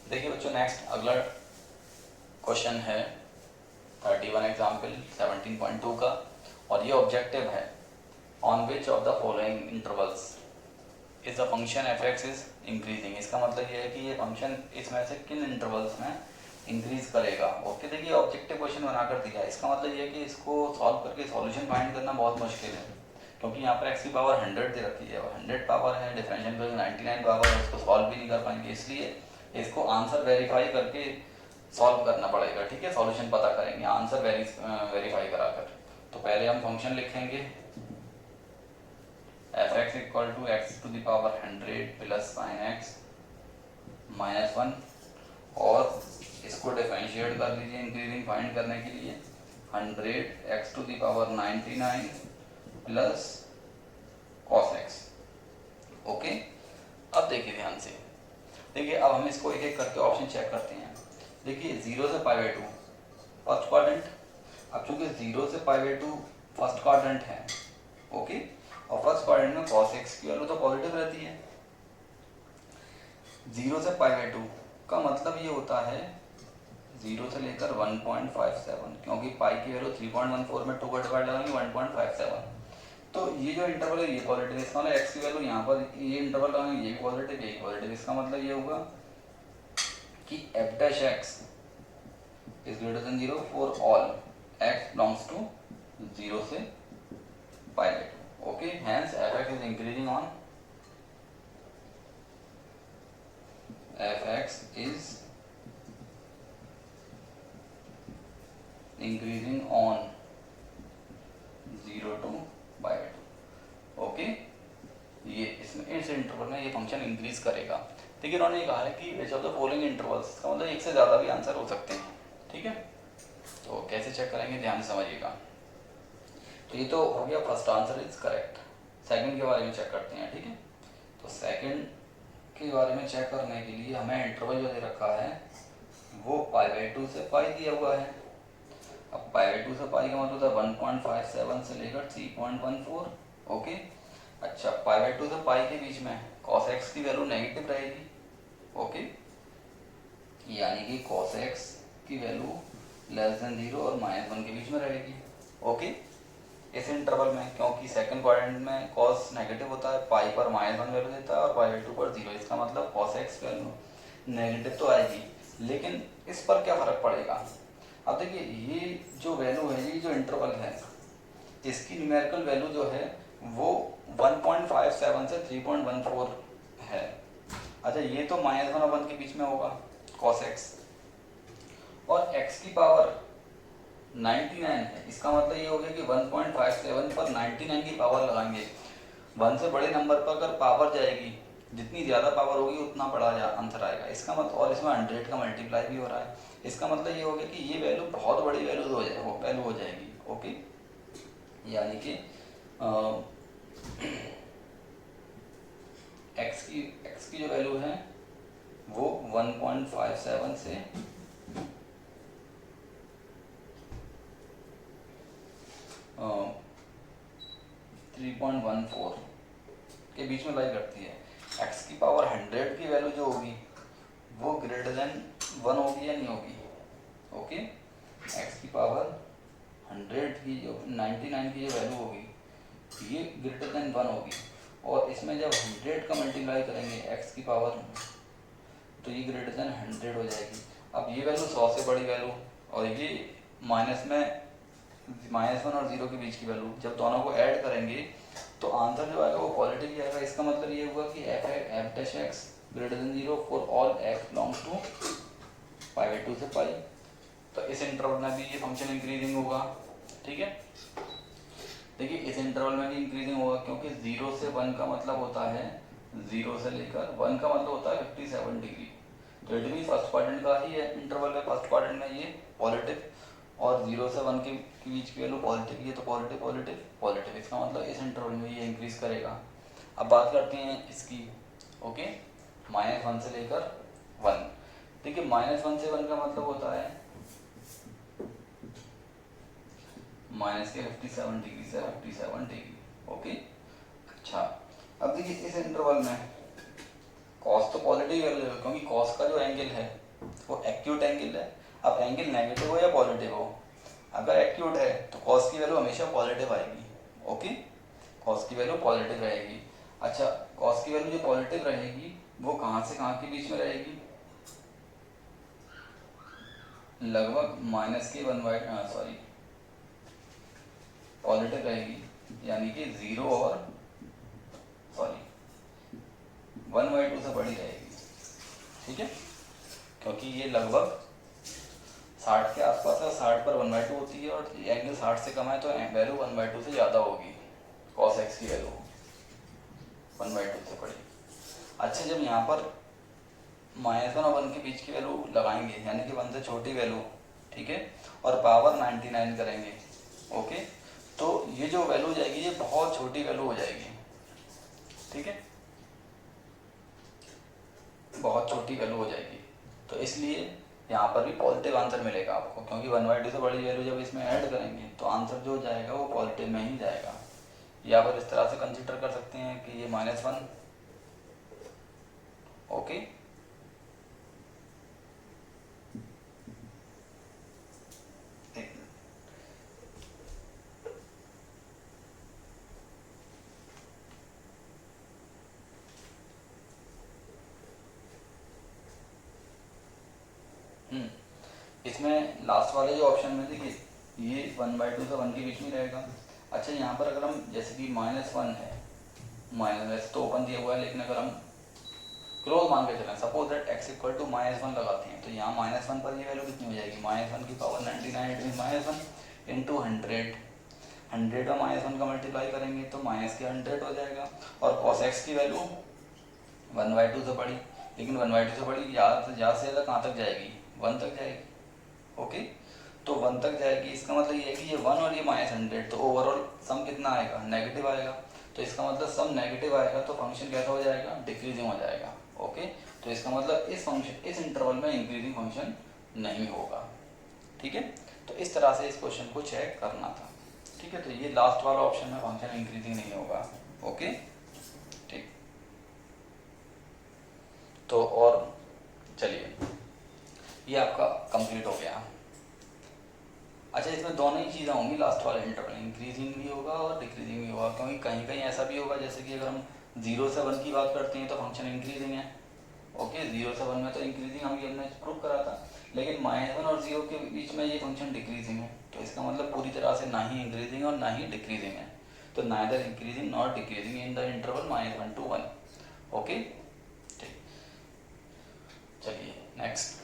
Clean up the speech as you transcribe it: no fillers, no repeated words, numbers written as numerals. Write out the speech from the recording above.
देखिए बच्चों, नेक्स्ट अगला क्वेश्चन है 31 एग्जाम्पल 17.2 का, और ये ऑब्जेक्टिव है on which of the following intervals is the function F x is increasing. इसका मतलब ये है कि ये फंक्शन इसमें से किन इंटरवल्स में इंक्रीज करेगा। ओके, देखिए ऑब्जेक्टिव क्वेश्चन बनाकर दिया है, इसका मतलब ये है कि इसको सॉल्व करके सॉल्यूशन फाइंड करना बहुत मुश्किल है, क्योंकि यहाँ पर एक्स की पावर 100 दे रखी है और 100 पावर है, डिफरेंशियल करके 99 पावर है, उसको सॉल्व भी नहीं कर पाएंगे, इसलिए इसको आंसर वेरीफाई करके सॉल्व करना पड़ेगा। ठीक है, सॉल्यूशन पता करेंगे आंसर वेरीफाई कराकर। तो पहले हम फंक्शन लिखेंगे f x equal to x to the power 100 plus sine x minus 1, और इसको डिफरेंशिएट कर लीजिए इंक्रीजिंग फाइंड करने के लिए 100 x to the power 99 plus cos x. Okay, अब देखिए ध्यान से, देखिए अब हम इसको एक एक करके ऑप्शन चेक करते हैं। देखिए 0 से पाई बाई 2 फर्स्ट क्वाड्रेंट, अब चूंकि 0 से पाई बाई 2 फर्स्ट क्वाड्रेंट है, ओके, और फर्स्ट क्वाड्रेंट में cos x की वैल्यू तो पॉजिटिव रहती है। 0 से पाई बाई 2 का मतलब ये होता है 0 से लेकर 1.57, क्योंकि पाई की वैल्यू 3.14 में 2 का डिवाइड लगाएंगे 1.57, तो ये जो इंटरवल है ये पॉजिटिव, इसका मतलब x की वैल्यू यहाँ पर ये इंटरवल लगाएंगे, ये पॉजिटिव यही पॉजिटिव, इसका मतलब ये होगा कि f dash x is greater than 0 for all x belongs to 0 से pi by 2। Okay, hence f x is increasing on f x is increasing on 0 to pi by 2। Okay, ये इसमें इस इंटरवल में ये फंक्शन इंक्रीज करेगा। देखिए इन्होंने ये कहा है कि which of the following intervals, का मतलब एक से ज़्यादा भी आंसर हो सकते हैं। ठीक है, तो कैसे चेक करेंगे ध्यान से समझिएगा। तो ये तो हो गया first answer is correct. Second के बारे में चेक करते हैं। ठीक है, तो सेकंड के बारे में चेक करने के लिए हमें इंटरवल जो दे रखा है वो पाई बाई 2 से पाई दिया हुआ है। अब पाई बाई 2 से पाई का मतलब होता है 1.57 से लेकर 3.14। ओके, अच्छा पाई बाई 2 से पाई के बीच में cos x की वैल्यू नेगेटिव रहेगी। ओके, यानी कि cos x की वैल्यू लेस देन 0 और -1 के बीच में रहेगी। ओके, इस इंटरवल में क्योंकि सेकंड क्वाड्रेंट में cos नेगेटिव होता है, पाई पर -1 वैल्यू देता है और पाई बाई 2 पर 0, इसका मतलब cos x वैल्यू नेगेटिव तो आएगी, लेकिन इस पर क्या फर्क पड़ेगा। अब देखिए ये जो वैल्यू है, ये जो इंटरवल है, इसकी न्यूमेरिकल वैल्यू जो है वो 1.57 से 3.14 है। अच्छा ये तो -1 और 1 के बीच में होगा cos x, और x की पावर 99 है, इसका मतलब ये हो गया कि 1.57 पर 99 की पावर लगाएंगे। 1 से बड़े नंबर पर अगर पावर जाएगी, जितनी ज़्यादा पावर होगी उतना बड़ा आंसर आएगा, इसका मतलब, और इसमें 100 का मल्टीप्लाई भी हो रहा है, इसका मतलब ये हो गया कि ये वैल्यू बहुत बड़ी वैल्यू हो जाएगी। ओके, यानी कि x की जो वैल्यू है वो 1.57 से 3.14 के बीच में लाई करती है। x की पावर 100 की वैल्यू जो होगी वो ग्रेटर देन 1 होगी या नहीं होगी। ओके, x की पावर 100 की जो 99 की जो वैल्यू होगी ये ग्रेटर देन 1 होगी, और इसमें जब 100 का मल्टीप्लाई करेंगे x की पावर में तो ये ग्रेटर देन 100 हो जाएगी। अब ये वैल्यू 100 से बड़ी वैल्यू, और ये माइनस में -1 और 0 के बीच की वैल्यू, जब दोनों को ऐड करेंगे तो आंसर जो आएगा वो पॉजिटिव ही आएगा। इसका मतलब ये हुआ कि f dash x greater than 0 for all x belongs to pi by 2 से पाई। तो इस इंटरवल में भी ये फंक्शन इंक्रीजिंग होगा। ठीक है, देखिए इस इंटरवल में भी इंक्रीजिंग होगा, क्योंकि 0 से 1 का मतलब होता है 0 से लेकर 1 का मतलब होता है 57 डिग्री। तो इट मीन फर्स्ट क्वाड्रेंट का ही है इंटरवल है, फर्स्ट क्वाड्रेंट में ये पॉजिटिव, और 0 से 1 के बीच की वैल्यू पॉजिटिव, ये तो पॉजिटिव पॉजिटिव पॉजिटिव, इसका मतलब इस इंटरवल में ये इंक्रीज करेगा। अब बात करते हैं इसकी। ओके, -1 से लेकर 1, देखिए -1 से 1 का मतलब होता है माइनस के 57 डिग्री से 57 डिग्री। ओके, अच्छा अब देखिए इस इंटरवल में कॉस तो पॉजिटिव वैल्यू है क्योंकि कॉस का जो एंगल है वो एक्यूट एंगल है। अब एंगल नेगेटिव हो या पॉजिटिव हो, अगर एक्यूट है तो कॉस की वैल्यू हमेशा पॉजिटिव आएगी। ओके, कॉस की वैल्यू पॉजिटिव रहेगी। अच्छा, कॉस की वैल्यू जो पॉजिटिव रहेगी वो कहाँ से कहाँ के बीच में रहेगी, लगभग माइनस के वन बाई सॉरी पॉजिटिव रहेगी, यानी कि 0 और सॉरी 1/2 से बड़ी रहेगी। ठीक है, क्योंकि ये लगभग 60 के आसपास है, 60 पर 1/2 होती है और एंगल 60 से कम है तो वैल्यू 1/2 से ज़्यादा होगी, कॉस एक्स की वैल्यू 1/2 से बड़ी। अच्छा, जब यहाँ पर -1 और 1 के बीच की वैल्यू लगाएंगे, यानी कि 1 से छोटी वैल्यू, ठीक है, और पावर 99 करेंगे, ओके, तो ये जो वैल्यू हो जाएगी ये बहुत छोटी वैल्यू हो जाएगी। ठीक है, बहुत छोटी वैल्यू हो जाएगी, तो इसलिए यहाँ पर भी पॉजिटिव आंसर मिलेगा आपको, क्योंकि 1/2 से बड़ी वैल्यू जब इसमें ऐड करेंगे तो आंसर जो जाएगा वो पॉजिटिव में ही जाएगा। या फिर इस तरह से कंसिडर कर सकते हैं कि ये -1, ओके, इसमें लास्ट वाले जो ऑप्शन में देखिए ये 1/2 से 1 के बीच में रहेगा। अच्छा, यहाँ पर अगर हम जैसे कि -1 है, माइनस तो ओपन दिया हुआ है, लेकिन अगर हम क्लोज मान के चलें, suppose that x equal to -1 लगाते हैं, तो यहाँ -1 पर ये वैल्यू कितनी हो जाएगी, -1 की पावर 99, इट मीन -1 इंटू 100, 100 और -1 का मल्टीप्लाई करेंगे तो माइनस के 100 हो जाएगा। और cos x की वैल्यू 1/2 से बड़ी, लेकिन 1/2 से बड़ी ज़्यादा से ज़्यादा कहाँ तक जाएगी, 1 तक जाएगी। ओके, तो 1 तक जाएगी, इसका मतलब ये है कि ये 1 और ये -100, तो ओवरऑल सम कितना आएगा, नेगेटिव आएगा। तो इसका मतलब सम नेगेटिव आएगा तो फंक्शन कैसा हो जाएगा, डिक्रीजिंग हो जाएगा। ओके, तो इसका मतलब इस फंक्शन इस इंटरवल में इंक्रीजिंग फंक्शन नहीं होगा। ठीक है, तो इस तरह से इस क्वेश्चन को चेक करना था। ठीक है, तो ये लास्ट वाला ऑप्शन में फंक्शन इंक्रीजिंग नहीं होगा। ओके, ठीक, तो और चलिए ये आपका कंप्लीट हो गया। अच्छा, इसमें दोनों ही चीज़ें होंगी लास्ट वाले इंटरवल, इंक्रीजिंग भी होगा और डिक्रीजिंग भी होगा, क्योंकि कहीं कहीं ऐसा भी होगा जैसे कि अगर हम 0 से 1 की बात करते हैं तो फंक्शन इंक्रीजिंग है। ओके, 0 से 1 में तो इंक्रीजिंग हम ये हमने प्रूव करा था, लेकिन -1 और 0 के बीच में ये फंक्शन डिक्रीजिंग है, तो इसका मतलब पूरी तरह से ना ही इंक्रीजिंग और ना ही डिक्रीजिंग है, तो neither increasing not decreasing in the interval -1 to 1। Okay, ठीक, चलिए नेक्स्ट।